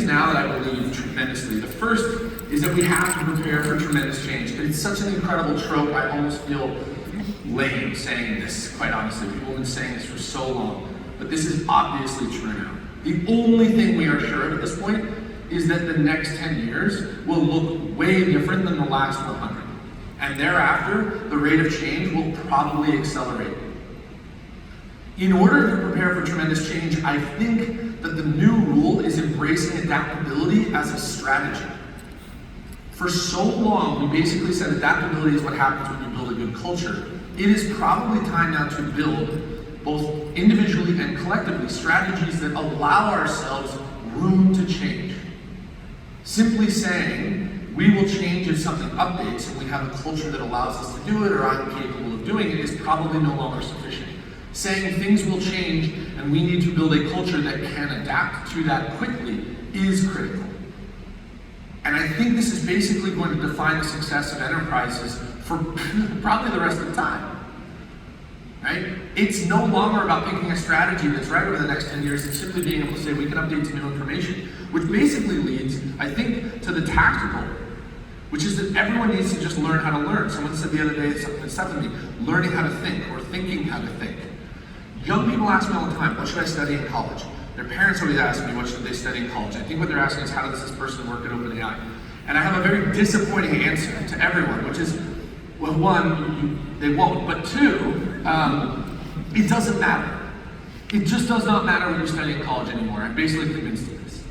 now that I believe tremendously. The first is that we have to prepare for tremendous change. And it's such an incredible trope, I almost feel lame saying this, quite honestly. People have been saying this for so long. But this is obviously true now. The only thing we are sure of at this point is that the next 10 years will look way different than the last 100. And thereafter, the rate of change will probably accelerate. In order to prepare for tremendous change, I think that the new rule is embracing adaptability as a strategy. For so long, we basically said adaptability is what happens when you build a good culture. It is probably time now to build, both individually and collectively, strategies that allow ourselves room to change. Simply saying, we will change if something updates and we have a culture that allows us to do it, or I'm capable of doing it, is probably no longer sufficient. Saying things will change and we need to build a culture that can adapt to that quickly is critical. And I think this is basically going to define the success of enterprises for probably the rest of the time. Right? It's no longer about picking a strategy that's right over the next 10 years. It's simply being able to say we can update to new information, which basically leads, I think, to the tactical, which is that everyone needs to just learn how to learn. Someone said the other day something to me, learning how to think or thinking how to think. Young people ask me all the time, what should I study in college? Their parents always ask me, what should they study in college? I think what they're asking is, how does this person work at OpenAI? And I have a very disappointing answer to everyone, which is, well, one, they won't, but two, it doesn't matter. It just does not matter what you study in college anymore. I'm basically convinced of this.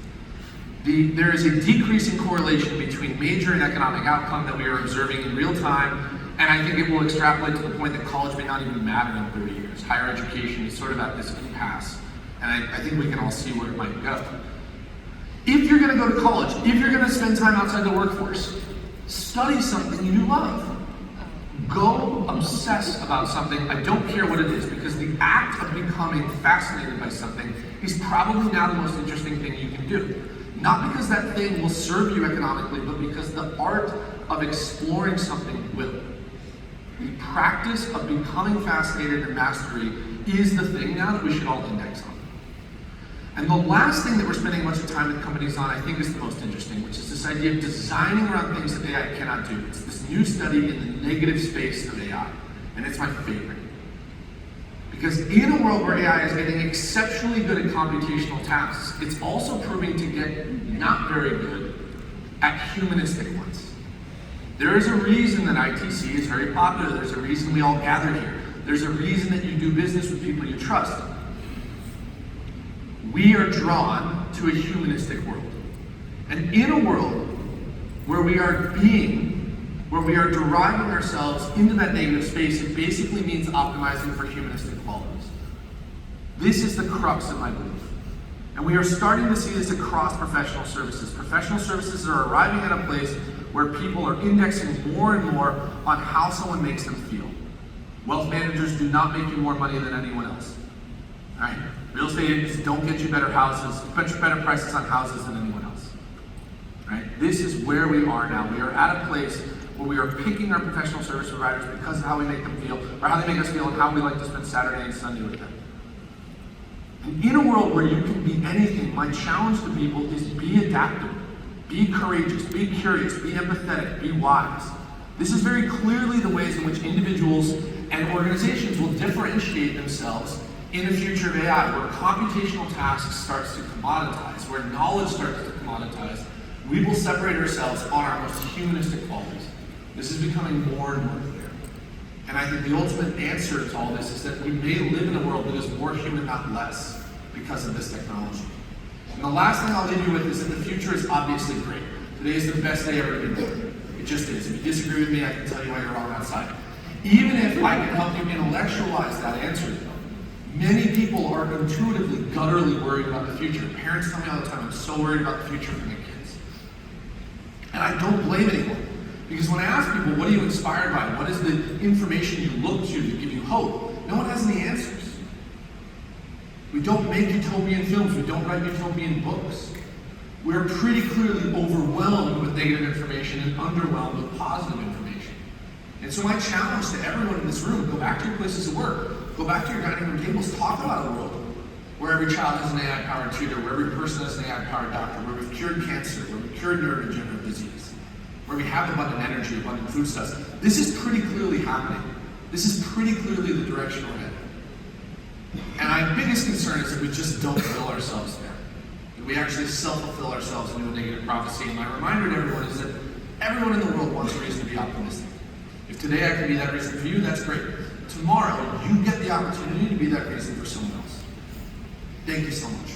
There is a decreasing correlation between major and economic outcome that we are observing in real time, and I think it will extrapolate to the point that college may not even matter in 30 years. Higher education is sort of at this impasse, and I think we can all see where it might go. If you're gonna go to college, if you're gonna spend time outside the workforce, study something you love. Go obsess about something, I don't care what it is, because the act of becoming fascinated by something is probably now the most interesting thing you can do. Not because that thing will serve you economically, but because the art of exploring something will. The practice of becoming fascinated and mastery is the thing now that we should all index on. And the last thing that we're spending much of time with companies on, I think, is the most interesting, which is this idea of designing around things that AI cannot do. It's this new study in the negative space of AI, and it's my favorite. Because in a world where AI is getting exceptionally good at computational tasks, it's also proving to get not very good at humanistic ones. There is a reason that ITC is very popular. There's a reason we all gather here. There's a reason that you do business with people you trust. We are drawn to a humanistic world. And in a world where we are deriving ourselves into that negative space, it basically means optimizing for humanistic qualities. This is the crux of my belief. And we are starting to see this across professional services. Professional services are arriving at a place where people are indexing more and more on how someone makes them feel. Wealth managers do not make you more money than anyone else. Right? Real estate agents don't get you better prices on houses than anyone else. Right? This is where we are now. We are at a place where we are picking our professional service providers because of how we make them feel, or how they make us feel, and how we like to spend Saturday and Sunday with them. And in a world where you can be anything, my challenge to people is be adaptable, be courageous, be curious, be empathetic, be wise. This is very clearly the ways in which individuals and organizations will differentiate themselves in the future of AI, where computational tasks starts to commoditize, where knowledge starts to commoditize. We will separate ourselves on our most humanistic qualities. This is becoming more and more clear. And I think the ultimate answer to all this is that we may live in a world that is more human, not less, because of this technology. And the last thing I'll leave you with is that the future is obviously great. Today is the best day ever to be born. It just is. If you disagree with me, I can tell you why you're wrong outside. Even if I can help you intellectualize that answer, many people are intuitively, gutturally worried about the future. Parents tell me all the time, I'm so worried about the future for my kids. And I don't blame anyone. Because when I ask people, what are you inspired by? What is the information you look to give you hope? No one has any answers. We don't make utopian films. We don't write utopian books. We're pretty clearly overwhelmed with negative information and underwhelmed with positive information. And so my challenge to everyone in this room, go back to your places of work, go back to your dining room tables, talk about a world where every child has an AI-powered tutor, where every person has an AI-powered doctor, where we've cured cancer, where we've cured neurodegenerative disease, where we have abundant energy, abundant foodstuffs. This is pretty clearly happening. This is pretty clearly the direction we're headed. And my biggest concern is that we just don't fill ourselves there. That we actually self-fulfill ourselves into a negative prophecy. And my reminder to everyone is that everyone in the world wants a reason to be optimistic. If today I can be that reason for you, that's great. Tomorrow, you get the opportunity to be that reason for someone else. Thank you so much.